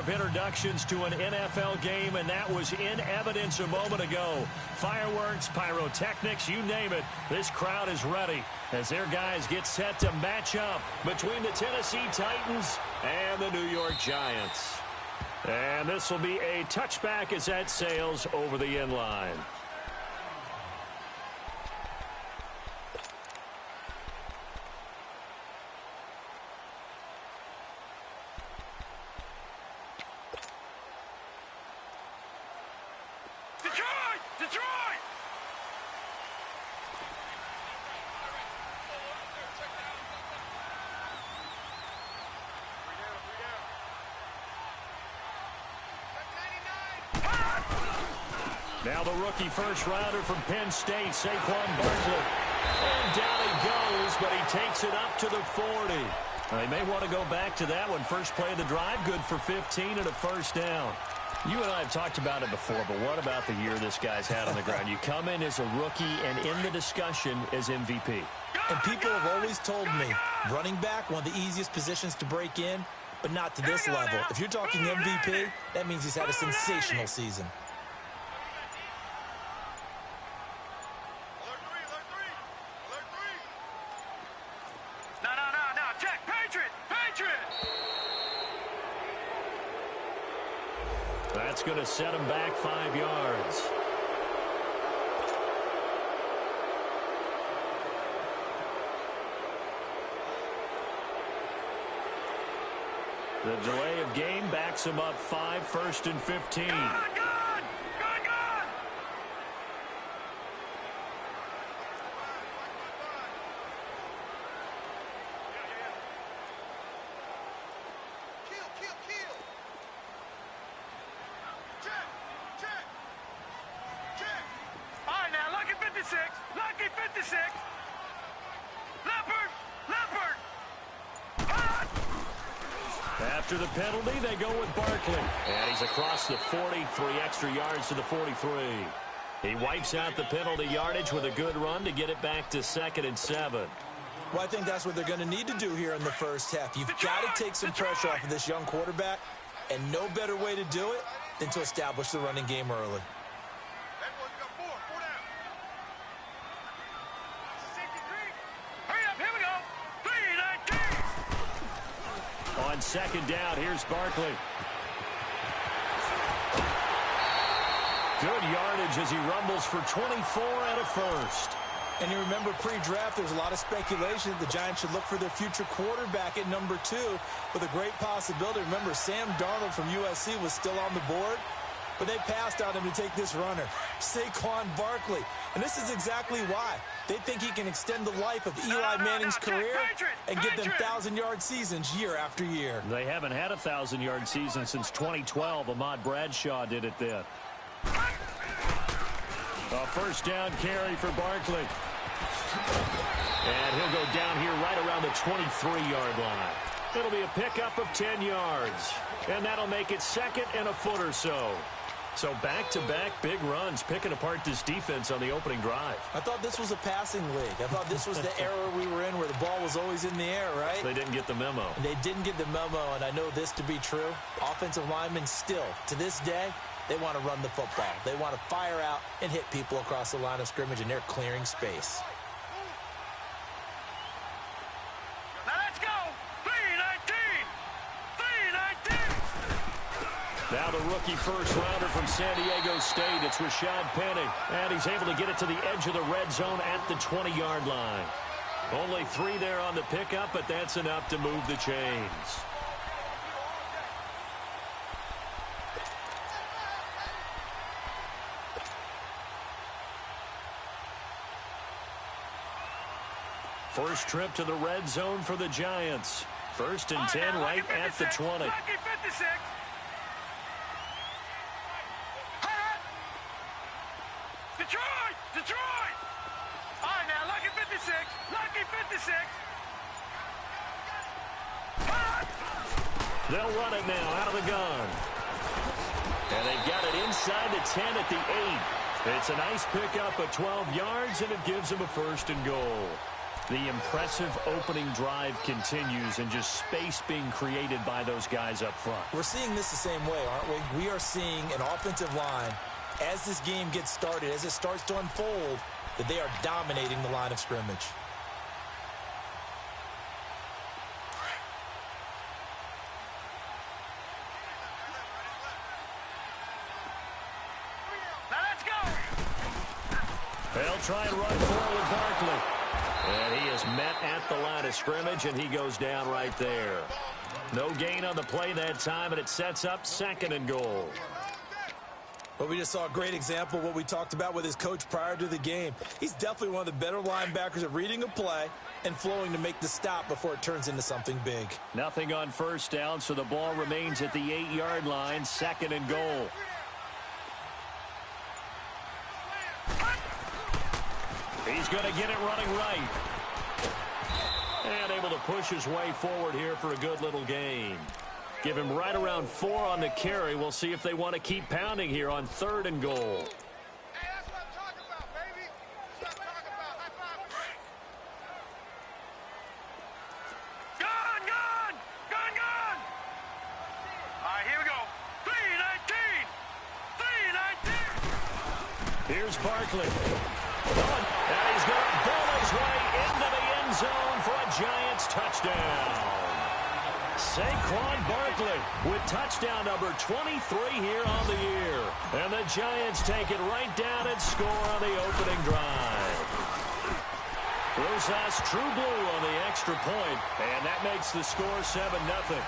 of introductions to an NFL game, and that was in evidence a moment ago. Fireworks, pyrotechnics, you name it. This crowd is ready as their guys get set to match up between the Tennessee Titans and the New York Giants. And this will be a touchback as that sails over the end line. Now the rookie first-rounder from Penn State, Saquon Barkley. And down he goes, but he takes it up to the 40. They may want to go back to that one. First play of the drive, good for 15 and a first down. You and I have talked about it before, but what about the year this guy's had on the ground? You come in as a rookie and in the discussion as MVP. And people have always told me, running back, one of the easiest positions to break in, but not to this level. If you're talking MVP, that means he's had a sensational season. That's going to set him back 5 yards. The delay of game backs him up 5, 1st and 15. After the penalty, they go with Barkley. And he's across the 40, 3 extra yards to the 43. He wipes out the penalty yardage with a good run to get it back to 2nd and 7. Well, I think that's what they're going to need to do here in the first half. You've got to take some pressure off of this young quarterback, and no better way to do it than to establish the running game early. On 2nd down, here's Barkley. Good yardage as he rumbles for 24 and a first. And you remember pre-draft, there's a lot of speculation that the Giants should look for their future quarterback at number 2 with a great possibility. Remember, Sam Darnold from USC was still on the board, but they passed on him to take this runner, Saquon Barkley. And this is exactly why. They think he can extend the life of Eli Manning's career and give them 1,000-yard seasons year after year. They haven't had a 1,000-yard season since 2012. Ahmad Bradshaw did it then. A first down carry for Barkley. And he'll go down here right around the 23-yard line. It'll be a pickup of 10 yards. And that'll make it 2nd and a foot or so. So back-to-back big runs, picking apart this defense on the opening drive. I thought this was a passing league. I thought this was the era we were in where the ball was always in the air, right? They didn't get the memo. They didn't get the memo, and I know this to be true. Offensive linemen still, to this day, they want to run the football. They want to fire out and hit people across the line of scrimmage, and they're clearing space. Now the rookie first-rounder from San Diego State, it's Rashad Penny. And he's able to get it to the edge of the red zone at the 20-yard line. Only 3 there on the pickup, but that's enough to move the chains. First trip to the red zone for the Giants. 1st and 10 right at the 20. Detroit! All right, now, lucky 56. Lucky 56. They'll run it now out of the gun. And they've got it inside the 10 at the 8. It's a nice pickup of 12 yards, and it gives them a 1st and goal. The impressive opening drive continues and just space being created by those guys up front. We're seeing this the same way, aren't we? We are seeing an offensive line, as this game gets started, as it starts to unfold, that they are dominating the line of scrimmage. Now let's go. They'll try and run forward Barkley. And he is met at the line of scrimmage, and he goes down right there. No gain on the play that time, and it sets up 2nd and goal. But we just saw a great example of what we talked about with his coach prior to the game. He's definitely one of the better linebackers at reading a play and flowing to make the stop before it turns into something big. Nothing on first down, so the ball remains at the 8-yard line, 2nd and goal. He's going to get it running right. And able to push his way forward here for a good little gain. Give him right around 4 on the carry. We'll see if they want to keep pounding here on 3rd and goal. Hey, that's what I'm talking about, baby. That's what I'm talking about. High five. Gun, gun, gun, gun. All right, here we go. 319. 319. Here's Barkley. And he's going to bull his way into the end zone for a Giants touchdown. Saquon Barkley with touchdown number 23 here on the year. And the Giants take it right down and score on the opening drive. Rosas true blue on the extra point, and that makes the score 7-0.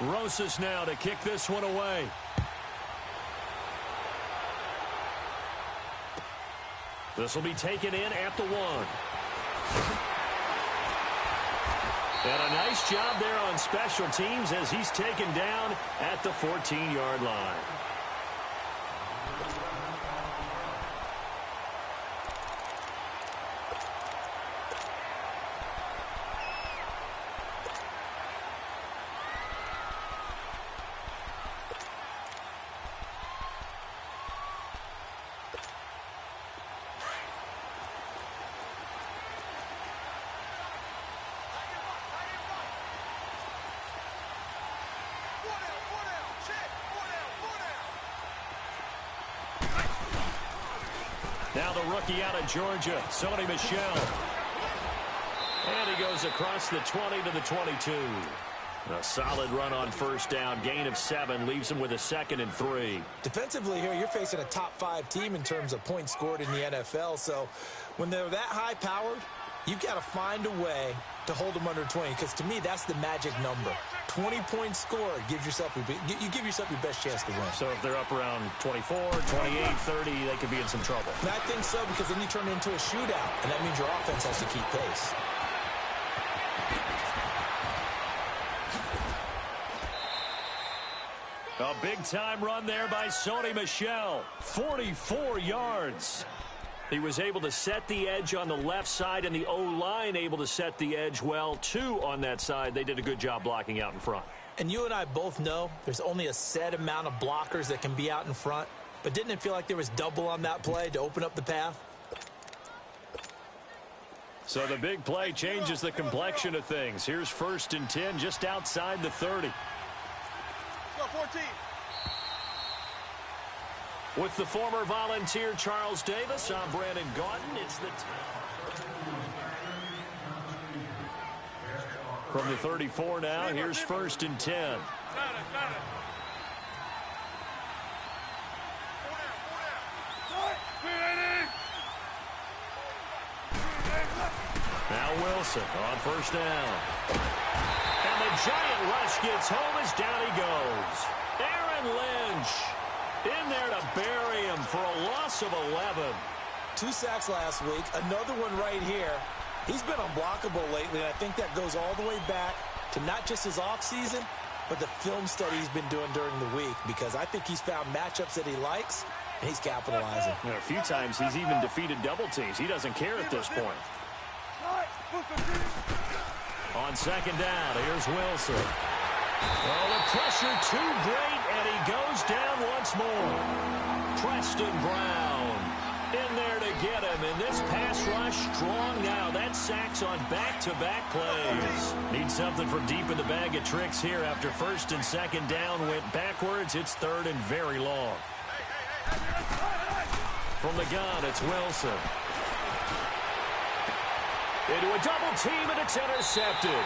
Rosas now to kick this one away. This will be taken in at the 1. And a nice job there on special teams as he's taken down at the 14-yard line. Now the rookie out of Georgia, Sony Michel. And he goes across the 20 to the 22. A solid run on first down. Gain of 7 leaves him with a 2nd and 3. Defensively here, you're facing a top-5 team in terms of points scored in the NFL. So when they're that high-powered, you've got to find a way to hold them under 20. Because to me, that's the magic number. 20 points scored gives yourself you give yourself your best chance to win. So if they're up around 24, 28, 30, they could be in some trouble. And I think so, because then you turn it into a shootout, and that means your offense has to keep pace. A big-time run there by Sony Michel. 44 yards. He was able to set the edge on the left side, and the O-line able to set the edge well, too, on that side. They did a good job blocking out in front. And you and I both know there's only a set amount of blockers that can be out in front. But didn't it feel like there was double on that play to open up the path? So the big play changes the complexion of things. Here's 1st and 10 just outside the 30. Go 14. With the former Volunteer Charles Davis, I'm Brandon Gaudin. It's the from the 34 now. Here's 1st and 10. Now Wilson on first down. And the giant rush gets home as down he goes. Aaron Lynch in there to bury him for a loss of 11. 2 sacks last week, another one right here. He's been unblockable lately, and I think that goes all the way back to not just his offseason, but the film study he's been doing during the week, because I think he's found matchups that he likes, and he's capitalizing. A few times he's even defeated double teams. He doesn't care at this point. On second down, here's Wilson. Oh, the pressure too great, and he goes down once more. Preston Brown in there to get him, and this pass rush strong now. That sacks on back-to-back plays. Need something from deep in the bag of tricks here. After first and second down went backwards, it's third and very long. From the gun, it's Wilson. Into a double team, and it's intercepted.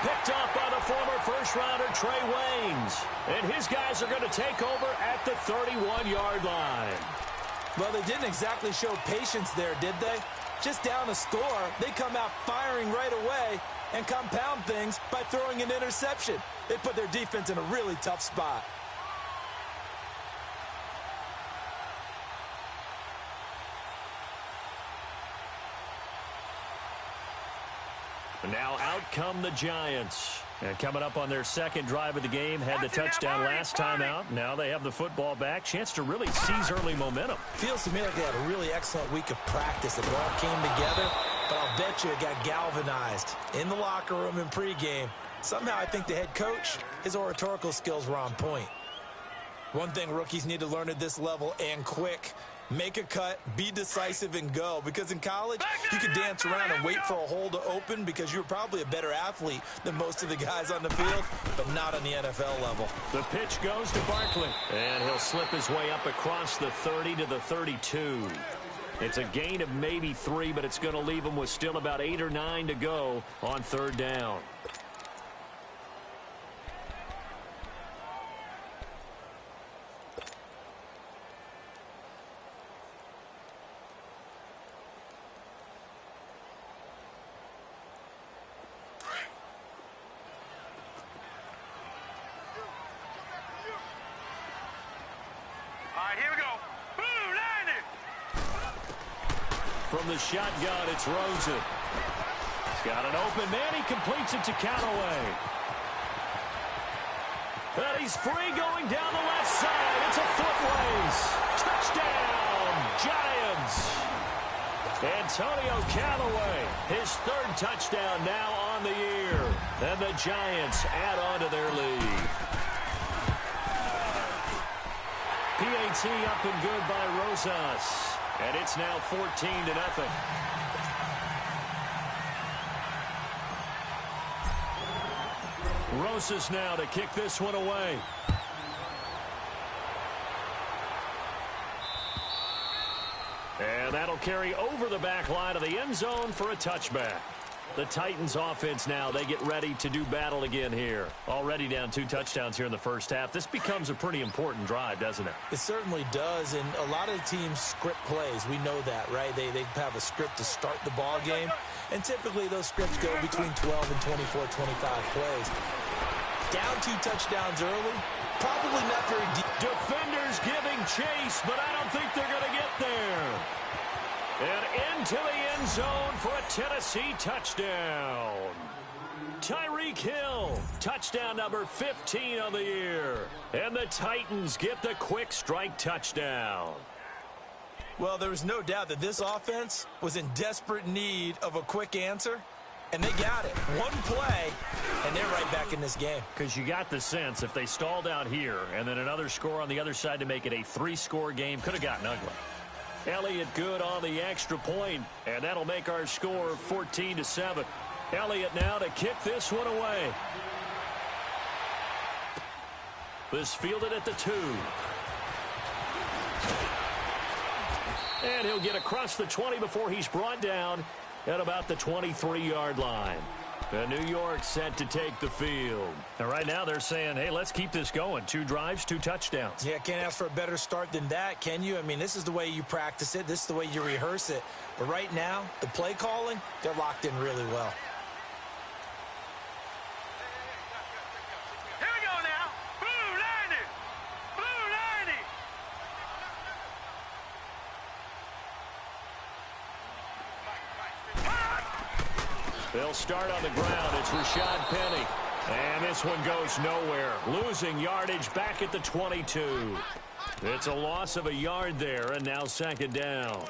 Picked off by the former first-rounder Trey Waynes. And his guys are going to take over at the 31-yard line. Well, they didn't exactly show patience there, did they? Just down a score, they come out firing right away and compound things by throwing an interception. They put their defense in a really tough spot. Now out come the Giants. And coming up on their second drive of the game, had the touchdown last time out. Now they have the football back. Chance to really seize early momentum. Feels to me like they had a really excellent week of practice. It all came together, but I'll bet you it got galvanized in the locker room in pregame. Somehow I think the head coach, his oratorical skills were on point. One thing rookies need to learn at this level, and quick: make a cut, be decisive, and go. Because in college, you could dance around and wait for a hole to open because you're probably a better athlete than most of the guys on the field, but not on the NFL level. The pitch goes to Barkley, and he'll slip his way up across the 30 to the 32. It's a gain of maybe 3, but it's going to leave him with still about 8 or 9 to go on third down. From the shotgun, it's Rosen. He's got an open man. He completes it to Callaway. But he's free going down the left side. It's a foot race. Touchdown, Giants. Antonio Callaway, his third touchdown now on the year. And the Giants add on to their lead. PAT up and good by Rosas. And it's now 14-0. Rosas now to kick this one away. And that'll carry over the back line of the end zone for a touchback. The Titans offense now, they get ready to do battle again here. Already down 2 touchdowns here in the first half. This becomes a pretty important drive, doesn't it? It certainly does, and a lot of the teams script plays. We know that, right? They have a script to start the ball game, and typically those scripts go between 12 and 24, 25 plays. Down 2 touchdowns early, probably not very deep. Defenders giving chase, but I don't think they're going to get there. And into the end zone for a Tennessee touchdown. Tyreek Hill, touchdown number 15 on the year. And the Titans get the quick strike touchdown. Well, there was no doubt that this offense was in desperate need of a quick answer, and they got it. One play, and they're right back in this game. Because you got the sense if they stalled out here and then another score on the other side to make it a 3-score game, could have gotten ugly. Elliott good on the extra point, and that'll make our score 14-7. Elliott now to kick this one away. This fielded at the 2. And he'll get across the 20 before he's brought down at about the 23-yard line. And New York set to take the field. And right now they're saying, hey, let's keep this going. 2 drives, 2 touchdowns. Yeah, can't ask for a better start than that, can you? I mean, this is the way you practice it. This is the way you rehearse it. But right now, the play calling, they're locked in really well. Here we go now. Blue 90. Blue 90. They'll start on the ground. It's Rashad Penny. And this one goes nowhere. Losing yardage back at the 22. It's a loss of a yard there, and now second down.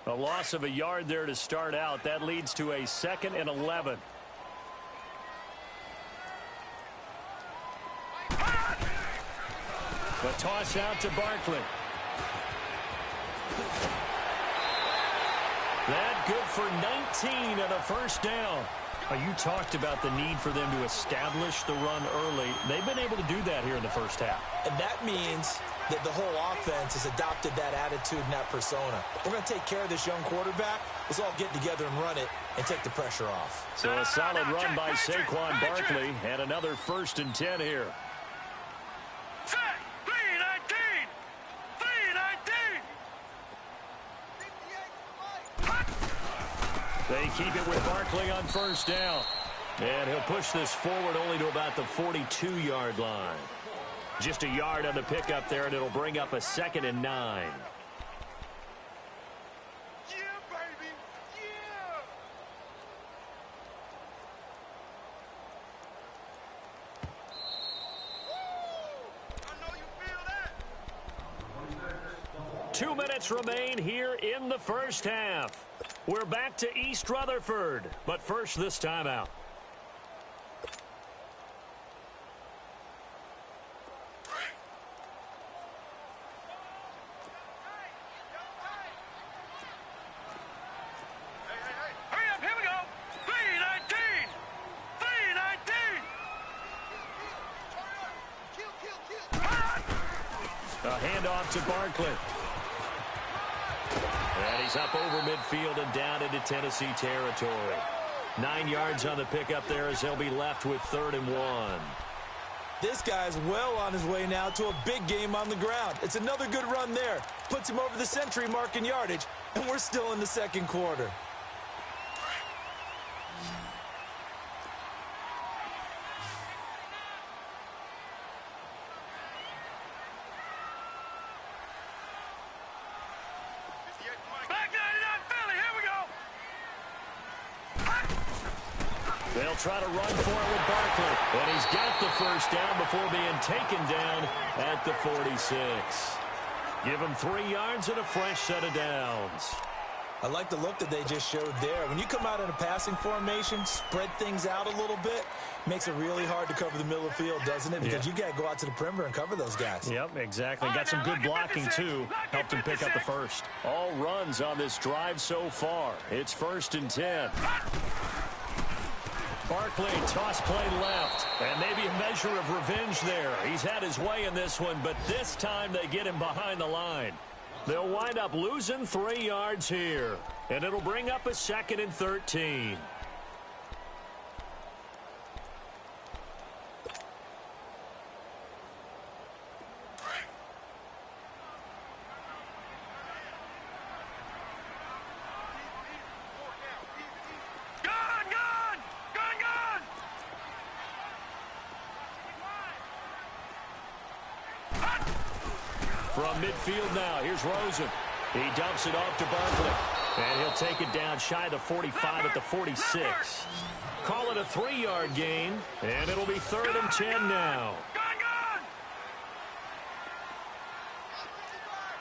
A loss of a yard there to start out. That leads to a 2nd and 11. The toss out to Barkley. That good for 19 and a first down. You talked about the need for them to establish the run early. They've been able to do that here in the first half. And that means that the whole offense has adopted that attitude and that persona. We're going to take care of this young quarterback. Let's all get together and run it and take the pressure off. So a solid run by Saquon Barkley and another 1st and 10 here. Set. 3-19. 3-19. They keep it with Barkley on first down. And he'll push this forward only to about the 42-yard line. Just a yard on the pickup there, and it'll bring up a 2nd and 9. Yeah, baby. Yeah. Woo! I know you feel that. 2 minutes remain here in the first half. We're back to East Rutherford, but first this timeout. Hurry up, here we go. 3-19. 3-19. A handoff to Barkley. And he's up over midfield and down into Tennessee territory. 9 yards on the pickup there as he'll be left with 3rd and 1. This guy's well on his way now to a big game on the ground. It's another good run there. Puts him over the century mark in yardage, and we're still in the second quarter. Back 99 Philly, here we go. They'll try to run for it with Barkley. And he's got the first down before being taken down at the 46. Give him 3 yards and a fresh set of downs. I like the look that they just showed there. When you come out in a passing formation, spread things out a little bit, makes it really hard to cover the middle of the field, doesn't it? Because you got to go out to the perimeter and cover those guys. Yep, exactly. Got some good blocking, too. Helped him pick up the first. All runs on this drive so far. It's 1st and 10. Barkley, toss play left. And maybe a measure of revenge there. He's had his way in this one, but this time they get him behind the line. They'll wind up losing 3 yards here. And it'll bring up a 2nd and 13. From midfield now, here's Rosen. He dumps it off to Barkley. And he'll take it down shy of the 45 at the 46. Call it a 3-yard gain, and it'll be 3rd and 10 now.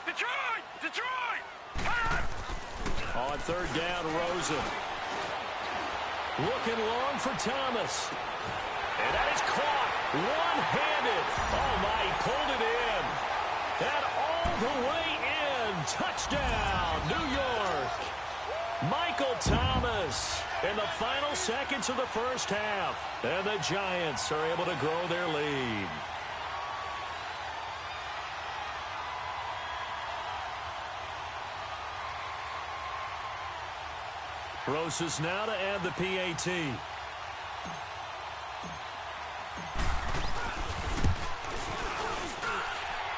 Detroit! On 3rd down, Rosen. Looking long for Thomas. And that is caught one-handed. Oh, my, he pulled it in. And all the way in. Touchdown, New York. Michael Thomas in the final seconds of the first half. And the Giants are able to grow their lead. Rosas now to add the PAT.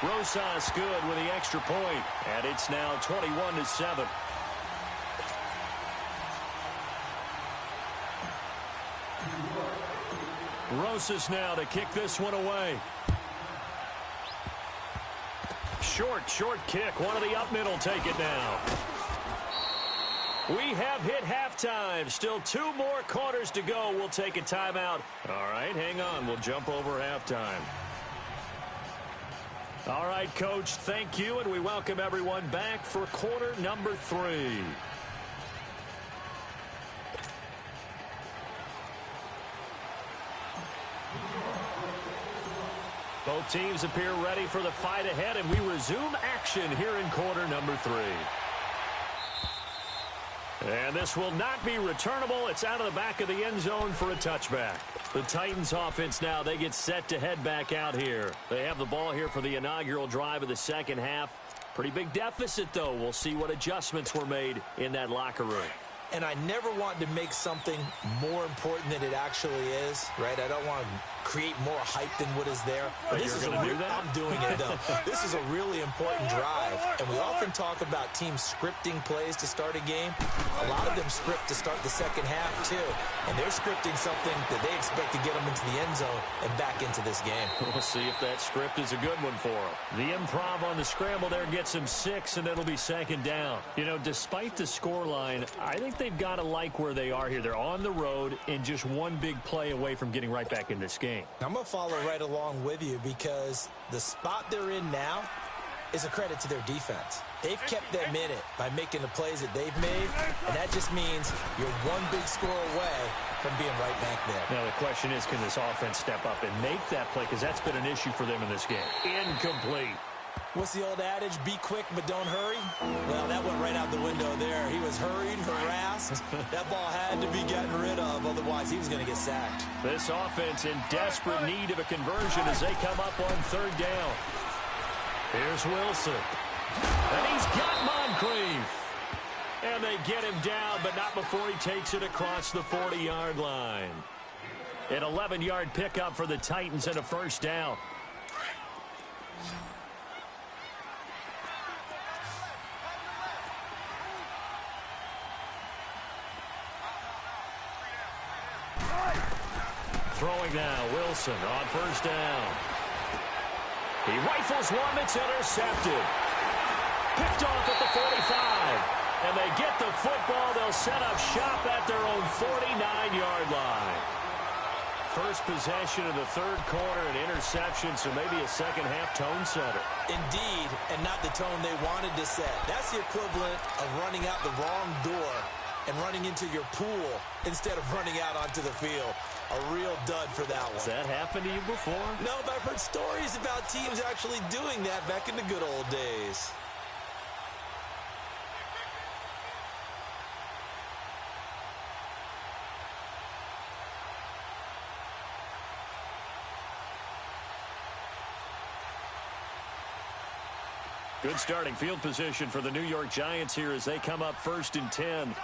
Rosas good with the extra point, and it's now 21-7. Rosas now to kick this one away. Short kick. One of the up middle take it now. We have hit halftime. Still 2 more quarters to go. We'll take a timeout. All right, hang on. We'll jump over halftime. All right, Coach, thank you, and we welcome everyone back for quarter number 3. Both teams appear ready for the fight ahead, and we resume action here in quarter number 3. And this will not be returnable. It's out of the back of the end zone for a touchback. The Titans offense now, they get set to head back out here. They have the ball here for the inaugural drive of the second half. Pretty big deficit, though. We'll see what adjustments were made in that locker room. And I never want to make something more important than it actually is, right? I don't want to create more hype than what is there. But this is do that? I'm doing it, though. This is a really important drive. And we often talk about teams scripting plays to start a game. A lot of them script to start the second half, too. And they're scripting something that they expect to get them into the end zone and back into this game. We'll see if that script is a good one for them. The improv on the scramble there gets him 6, and it'll be second down. You know, despite the scoreline, I think they've got to like where they are here. They're on the road and just one big play away from getting right back in this game. I'm going to follow right along with you because the spot they're in now is a credit to their defense. They've kept them in it by making the plays that they've made, and that just means you're one big score away from being right back there. Now the question is, can this offense step up and make that play? Because that's been an issue for them in this game. Incomplete. What's the old adage? Be quick, but don't hurry? Well, that went right out the window there. He was hurried, harassed. That ball had to be gotten rid of, otherwise he was going to get sacked. This offense in desperate need of a conversion as they come up on third down. Here's Wilson. And he's got Moncrief. And they get him down, but not before he takes it across the 40-yard line. An 11-yard pickup for the Titans and a first down. Throwing now, Wilson on first down. He rifles one that's intercepted. Picked off at the 45. And they get the football. They'll set up shop at their own 49-yard line. First possession of the third quarter, an interception, so maybe a second-half tone setter. Indeed, and not the tone they wanted to set. That's the equivalent of running out the wrong door and running into your pool instead of running out onto the field. A real dud for that one. Has that happened to you before? No, but I've heard stories about teams actually doing that back in the good old days. Good starting field position for the New York Giants here as they come up first and 10.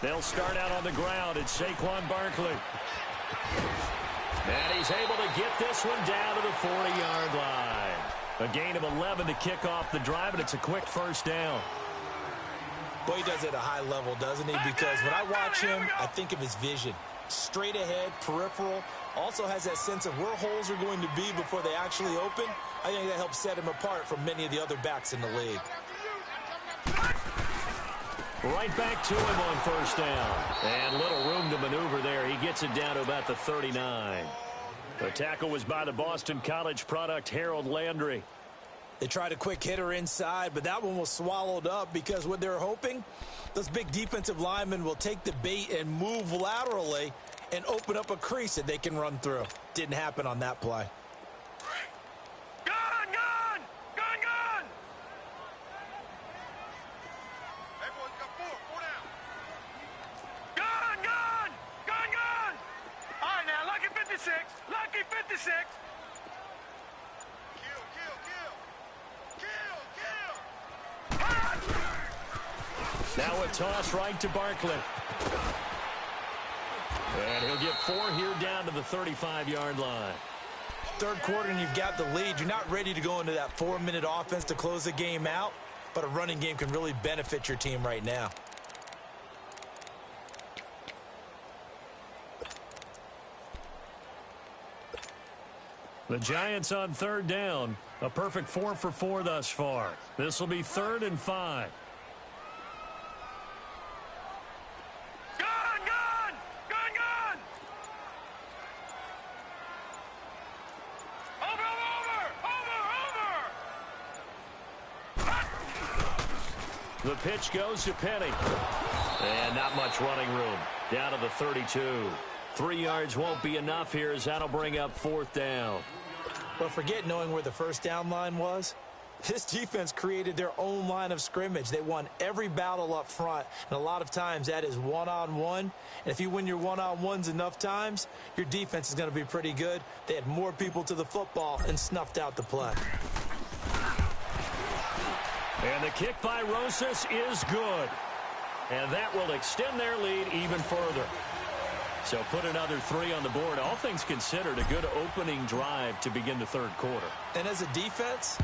They'll start out on the ground. It's Saquon Barkley. And he's able to get this one down to the 40-yard line. A gain of 11 to kick off the drive, and it's a quick first down. Boy, he does it at a high level, doesn't he? Because when I watch him, I think of his vision. Straight ahead, peripheral. Also has that sense of where holes are going to be before they actually open. I think that helps set him apart from many of the other backs in the league. Right back to him on first down. And little room to maneuver there. He gets it down to about the 39. The tackle was by the Boston College product, Harold Landry. They tried a quick hitter inside, but that one was swallowed up because what they're hoping, those big defensive linemen will take the bait and move laterally and open up a crease that they can run through. Didn't happen on that play. Lucky 56. Now a toss right to Barkley. And he'll get 4 here down to the 35-yard line. Third quarter and you've got the lead. You're not ready to go into that 4-minute offense to close the game out, but a running game can really benefit your team right now. The Giants on third down. A perfect 4 for 4 thus far. This will be 3rd and 5. Gun, gun! Gun, gun! Over, over! The pitch goes to Penny. And not much running room. Down to the 32. 3 yards won't be enough here as that'll bring up 4th down. But forget knowing where the first down line was. This defense created their own line of scrimmage. They won every battle up front, and a lot of times that is one-on-one. And if you win your one-on-ones enough times, your defense is going to be pretty good. They had more people to the football and snuffed out the play. And the kick by Rosas is good. And that will extend their lead even further. So put another 3 on the board. All things considered, a good opening drive to begin the third quarter. And as a defense,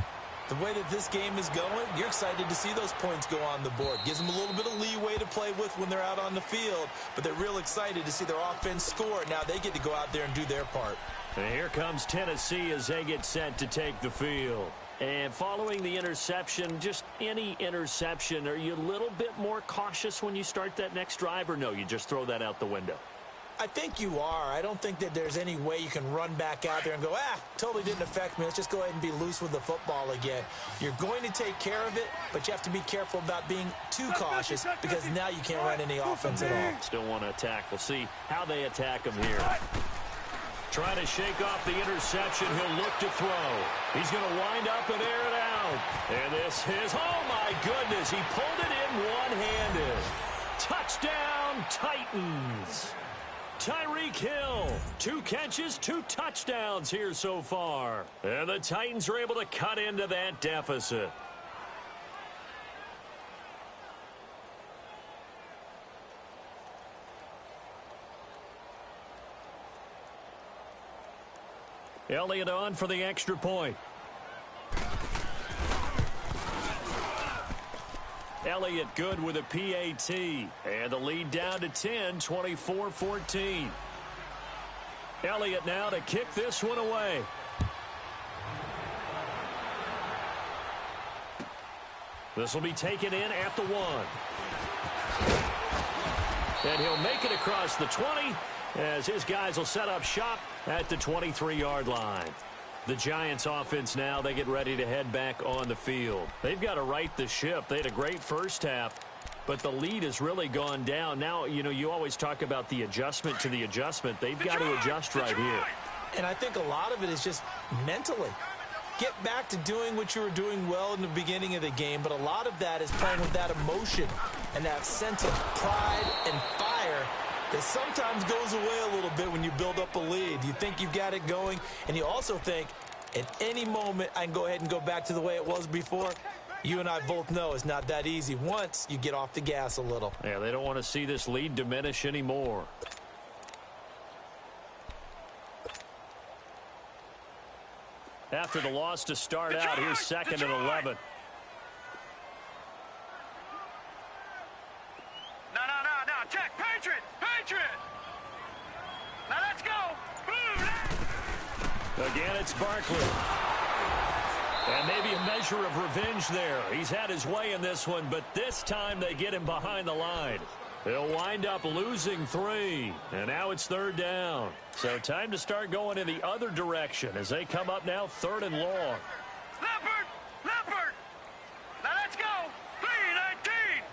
the way that this game is going, you're excited to see those points go on the board. Gives them a little bit of leeway to play with when they're out on the field, but they're real excited to see their offense score. Now they get to go out there and do their part. And here comes Tennessee as they get set to take the field. And following the interception, just any interception, are you a little bit more cautious when you start that next drive, or no, you just throw that out the window? I think you are. I don't think that there's any way you can run back out there and go, totally didn't affect me. Let's just go ahead and be loose with the football again. You're going to take care of it, but you have to be careful about being too cautious because now you can't run any offense at all. Still want to attack. We'll see how they attack him here. Trying to shake off the interception. He'll look to throw. He's going to wind up and air it out. And this is, oh my goodness, he pulled it in one-handed. Touchdown, Titans. Tyreek Hill, 2 catches, 2 touchdowns here so far. And the Titans are able to cut into that deficit. Elliott on for the extra point. Elliott good with a PAT. And the lead down to 10, 24-14. Elliott now to kick this one away. This will be taken in at the 1. And he'll make it across the 20 as his guys will set up shop at the 23-yard line. The Giants offense now, they get ready to head back on the field. They've got to right the ship. They had a great first half, but the lead has really gone down. Now, you know, you always talk about the adjustment to the adjustment. They've got to adjust right here. And I think a lot of it is just mentally. Get back to doing what you were doing well in the beginning of the game, but a lot of that is playing with that emotion and that sense of pride and fire that sometimes goes away a little bit when you build up a lead. You think you've got it going, and you also think at any moment I can go ahead and go back to the way it was before. You and I both know it's not that easy once you get off the gas a little. Yeah, they don't want to see this lead diminish anymore. After the loss to start out, here's 2nd and 11. No, check. Patriot! Now let's go! Boom! Again, it's Barkley. And maybe a measure of revenge there. He's had his way in this one, but this time they get him behind the line. They'll wind up losing 3. And now it's 3rd down. So time to start going in the other direction as they come up now 3rd and long. Leopard! Now let's go! 3-19!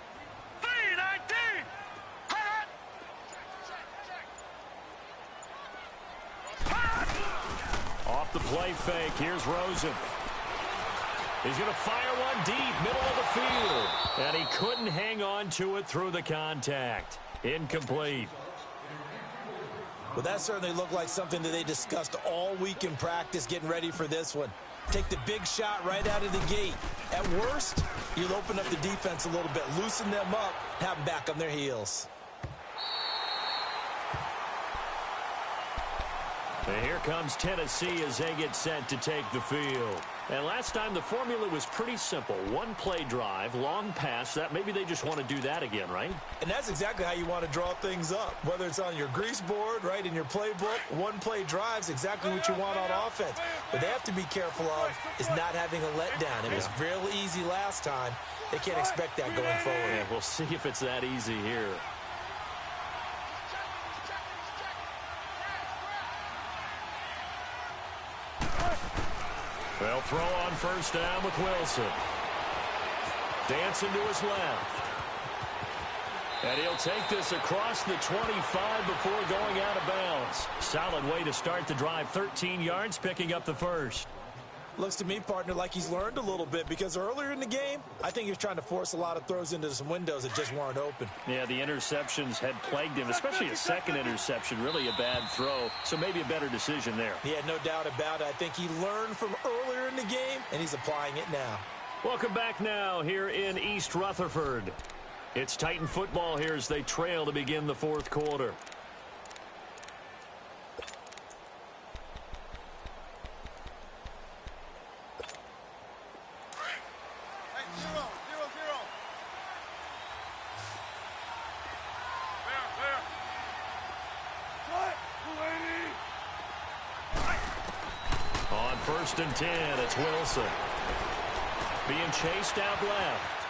Off the play fake, here's Rosen. He's going to fire one deep, middle of the field. And he couldn't hang on to it through the contact. Incomplete. Well, that certainly looked like something that they discussed all week in practice getting ready for this one. Take the big shot right out of the gate. At worst, you'll open up the defense a little bit, loosen them up, have them back on their heels. And here comes Tennessee as they get set to take the field. And last time, the formula was pretty simple. One-play drive, long pass. That maybe they just want to do that again, right? And that's exactly how you want to draw things up. Whether it's on your grease board, right, in your playbook, one-play drive's exactly what you want on offense. What they have to be careful of is not having a letdown. It was real easy last time. They can't expect that going forward. Yeah, we'll see if it's that easy here. They'll throw on first down with Wilson. Dancing to his left. And he'll take this across the 25 before going out of bounds. Solid way to start the drive. 13 yards, picking up the first. Looks to me, partner, like he's learned a little bit because earlier in the game, I think he was trying to force a lot of throws into some windows that just weren't open. Yeah, the interceptions had plagued him, especially a second interception, really a bad throw. So maybe a better decision there. Yeah, no doubt about it. I think he learned from earlier in the game, and he's applying it now. Welcome back now here in East Rutherford. It's Titan football here as they trail to begin the fourth quarter. On first and 10, it's Wilson. Being chased out left.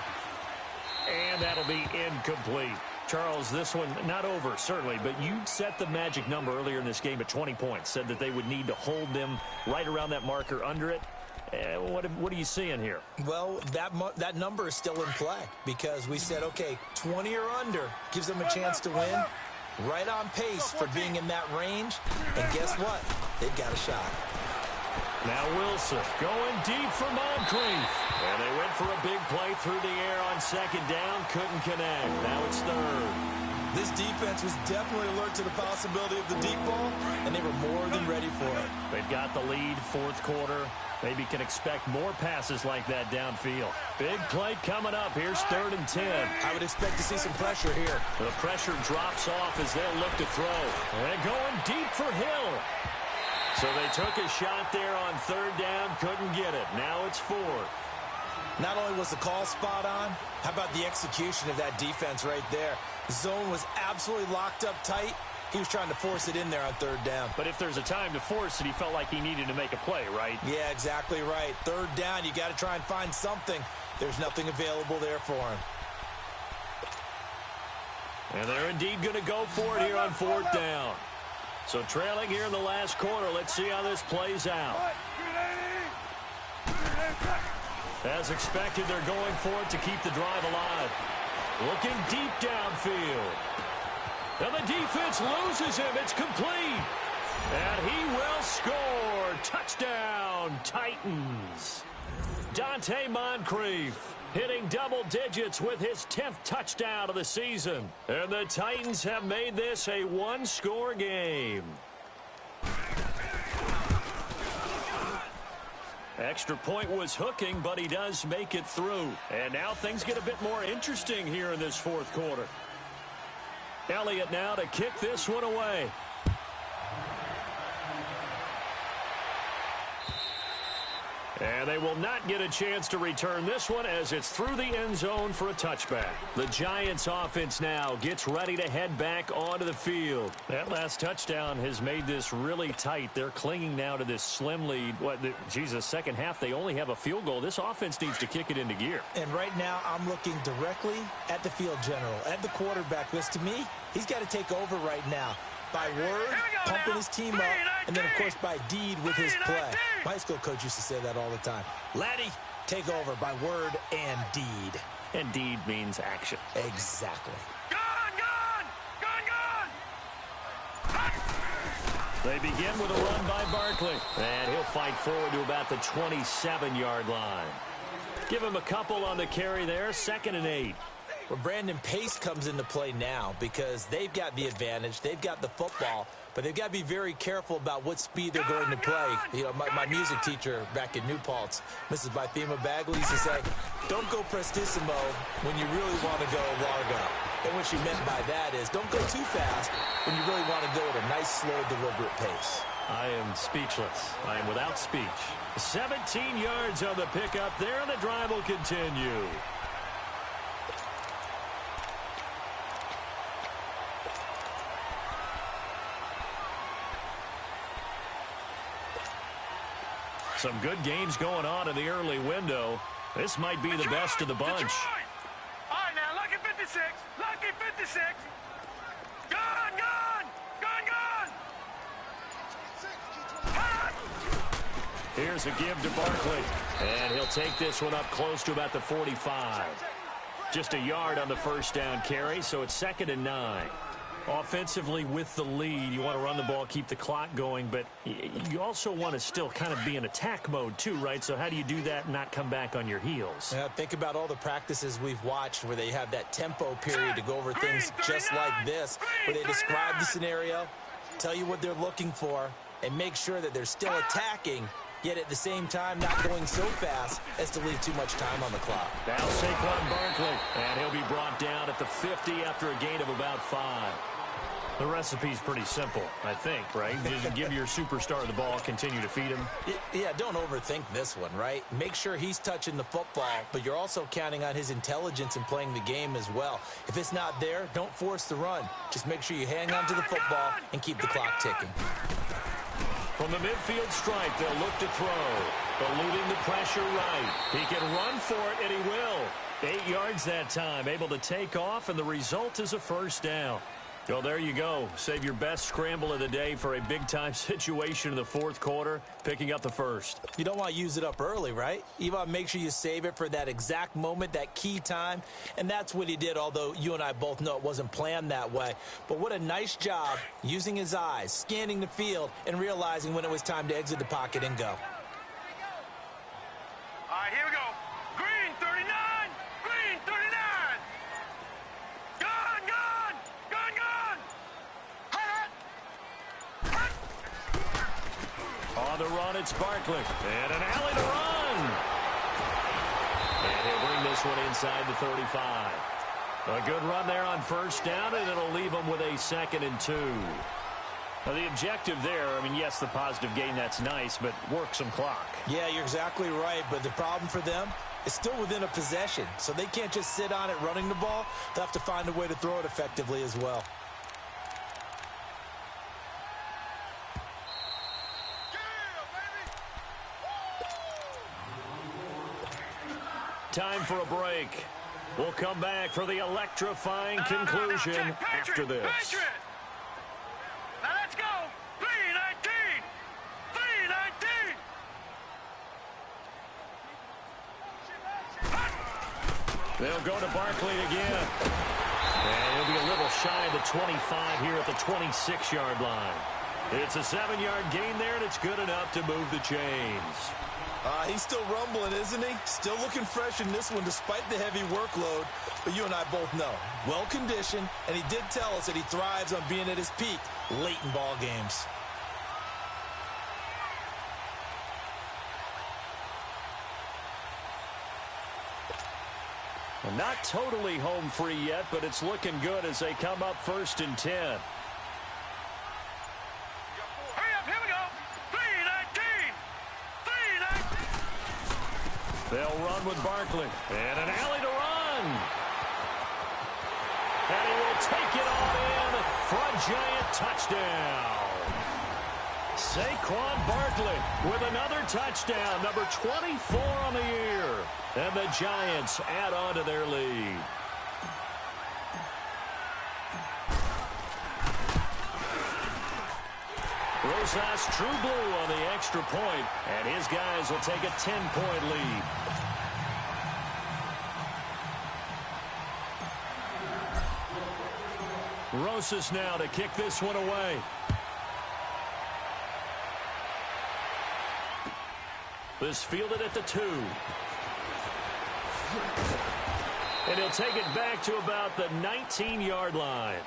And that'll be incomplete. Charles, this one not over, certainly, but you set the magic number earlier in this game at 20 points. Said that they would need to hold them right around that marker under it. What are you seeing here? Well, that number is still in play because we said, okay, 20 or under gives them a chance to win. Right on pace for being in that range. And guess what? They've got a shot. Now Wilson going deep for Moncrief. And they went for a big play through the air on second down. Couldn't connect. Now it's third. This defense was definitely alert to the possibility of the deep ball, and they were more than ready for it. They've got the lead, fourth quarter. Maybe can expect more passes like that downfield. Big play coming up. Here's third and 10. I would expect to see some pressure here. The pressure drops off as they'll look to throw. And going deep for Hill. So they took a shot there on third down, couldn't get it. Now it's fourth. Not only was the call spot on, how about the execution of that defense right there? The zone was absolutely locked up tight. He was trying to force it in there on third down. But if there's a time to force it, he felt like he needed to make a play, right? Yeah, exactly right. Third down, you got to try and find something. There's nothing available there for him. And they're indeed going to go for it here on fourth down. So trailing here in the last quarter, let's see how this plays out. As expected, they're going for it to keep the drive alive. Looking deep downfield. And the defense loses him. It's complete. And he will score. Touchdown, Titans. Dante Moncrief hitting double digits with his 10th touchdown of the season. And the Titans have made this a one-score game. Extra point was hooking, but he does make it through. And now things get a bit more interesting here in this fourth quarter. Elliott now to kick this one away. And they will not get a chance to return this one as it's through the end zone for a touchback. The Giants offense now gets ready to head back onto the field. That last touchdown has made this really tight. They're clinging now to this slim lead. Second half, they only have a field goal. This offense needs to kick it into gear. And right now, I'm looking directly at the field general, at the quarterback. Because to me, he's got to take over right now. By word, pumping his team up, and then, of course, by deed with his play. My high school coach used to say that all the time. Laddie, take over by word and deed. And deed means action. Exactly. They begin with a run by Barkley. And he'll fight forward to about the 27-yard line. Give him a couple on the carry there, 2nd and 8. Well, Brandon, pace comes into play now because they've got the advantage. They've got the football, but they've got to be very careful about what speed they're going to play. You know, my music teacher back in New Paltz, Mrs. Bythema Bagley, used to say, don't go prestissimo when you really want to go largo. And what she meant by that is don't go too fast when you really want to go at a nice, slow, deliberate pace. I am speechless. I am without speech. 17 yards on the pickup there, and the drive will continue. Some good games going on in the early window. This might be the best of the bunch. Detroit! All right, now, lucky 56. Lucky 56. Gone, gone! Gone, gone! Hot! Here's a give to Barkley. And he'll take this one up close to about the 45. Just a yard on the first down carry, so it's 2nd and 9. Offensively with the lead, you want to run the ball, keep the clock going, but you also want to still kind of be in attack mode too, right? So how do you do that and not come back on your heels? Yeah, think about all the practices we've watched where they have that tempo period to go over things just like this, where they describe the scenario, tell you what they're looking for, and make sure that they're still attacking, yet at the same time not going so fast as to leave too much time on the clock. Now Saquon Barkley, and he'll be brought down at the 50 after a gain of about 5. The recipe's pretty simple, I think, right? Just give your superstar the ball, continue to feed him. Yeah, don't overthink this one, right? Make sure he's touching the football, but you're also counting on his intelligence in playing the game as well. If it's not there, don't force the run. Just make sure you hang on to the football and keep the clock ticking. From the midfield stripe, they'll look to throw. Eluding the pressure right. He can run for it, and he will. 8 yards that time, able to take off, and the result is a first down. Well, there you go. Save your best scramble of the day for a big-time situation in the fourth quarter, picking up the first. You don't want to use it up early, right? You want to make sure you save it for that exact moment, that key time, and that's what he did, although you and I both know it wasn't planned that way. But what a nice job using his eyes, scanning the field, and realizing when it was time to exit the pocket and go. All right, here we go. Green 39. Green 39. Gone, gone. Gone, gone. Hot. Hot. On the run, it's Barkley. And an alley to run. And he'll bring this one inside the 35. A good run there on first down, and it'll leave him with a 2nd and 2. Now, the objective there, I mean, yes, the positive gain, that's nice, but work some clock. Yeah, you're exactly right, but the problem for them is still within a possession, so they can't just sit on it running the ball. They'll have to find a way to throw it effectively as well. Time for a break. We'll come back for the electrifying conclusion after this. Patriot. Now let's go. 319. 319. They'll go to Barkley again. And he'll be a little shy of the 25 here at the 26-yard line. It's a 7-yard gain there, and it's good enough to move the chains. He's still rumbling, isn't he? Still looking fresh in this one despite the heavy workload. But you and I both know, well-conditioned, and he did tell us that he thrives on being at his peak late in ball games. Well, not totally home free yet, but it's looking good as they come up 1st and 10. Hurry up, here we go. 319. 319. They'll run with Barkley. And an alley to run. And he will take it all in for a giant touchdown. Saquon Barkley with another touchdown, number 24 on the year. And the Giants add on to their lead. Rosas true blue on the extra point, and his guys will take a 10-point lead. Rosas now to kick this one away. This fielded at the 2. And he'll take it back to about the 19-yard line.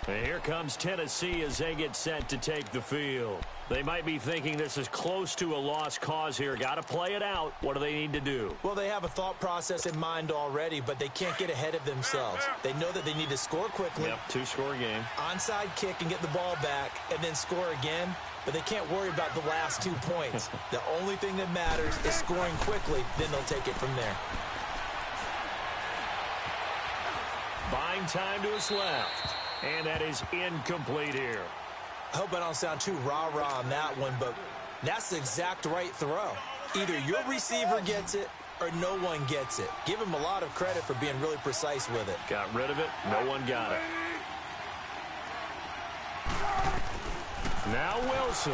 And here comes Tennessee as they get set to take the field. They might be thinking this is close to a lost cause here. Got to play it out. What do they need to do? Well, they have a thought process in mind already, but they can't get ahead of themselves. They know that they need to score quickly. Yep, two-score game. Onside kick and get the ball back and then score again. But they can't worry about the last 2 points. The only thing that matters is scoring quickly. Then they'll take it from there. Buying time to his left. And that is incomplete here. I hope I don't sound too rah-rah on that one, but that's the exact right throw. Either your receiver gets it or no one gets it. Give him a lot of credit for being really precise with it. Got rid of it. No one got it. Now Wilson.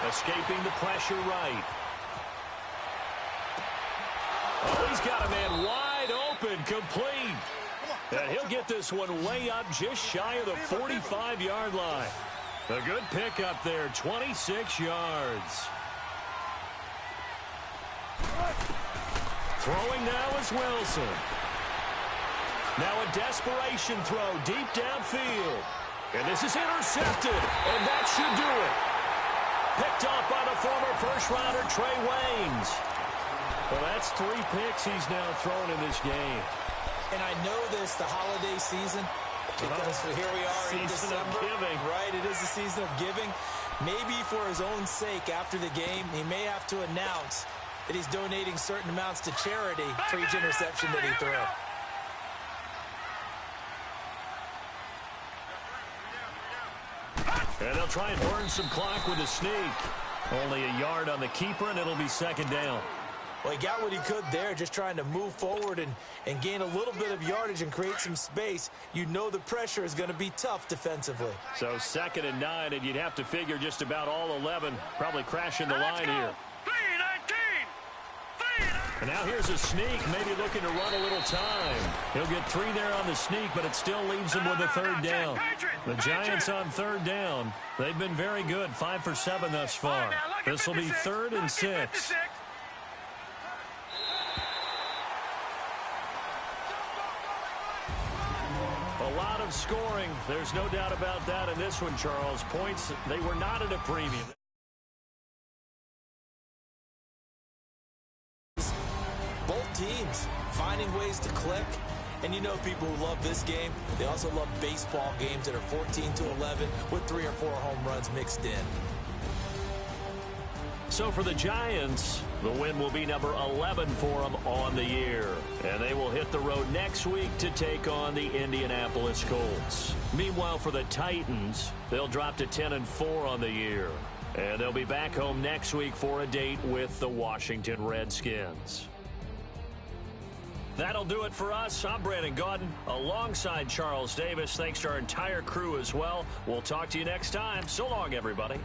Escaping the pressure right. Oh, he's got a man wide open, complete. And he'll get this one way up just shy of the 45-yard line. A good pickup there, 26 yards. Throwing now is Wilson. Now a desperation throw deep downfield. And this is intercepted, and that should do it. Picked off by the former first-rounder Trey Waynes. Well, that's 3 picks he's now thrown in this game. And I know this, the holiday season, because here we are in December. Season of giving. Right, it is the season of giving. Maybe for his own sake after the game, he may have to announce that he's donating certain amounts to charity for each interception that he threw. And they'll try and burn some clock with a sneak. Only a yard on the keeper, and it'll be second down. Well, he got what he could there, just trying to move forward and gain a little bit of yardage and create some space. You know the pressure is going to be tough defensively. So 2nd and 9, and you'd have to figure just about all 11 probably crashing the line here. 3-19. And now here's a sneak, maybe looking to run a little time. He'll get 3 there on the sneak, but it still leaves him with a 3rd down. The Giants on 3rd down. They've been very good, 5 for 7 thus far. This will be 3rd and 6. A lot of scoring. There's no doubt about that in this one, Charles. Points, they were not at a premium. Both teams finding ways to click. And you know people who love this game, they also love baseball games that are 14-11 with 3 or 4 home runs mixed in. So for the Giants, the win will be number 11 for them on the year. And they will hit the road next week to take on the Indianapolis Colts. Meanwhile, for the Titans, they'll drop to 10-4 on the year. And they'll be back home next week for a date with the Washington Redskins. That'll do it for us. I'm Brandon Gaudin alongside Charles Davis. Thanks to our entire crew as well. We'll talk to you next time. So long, everybody.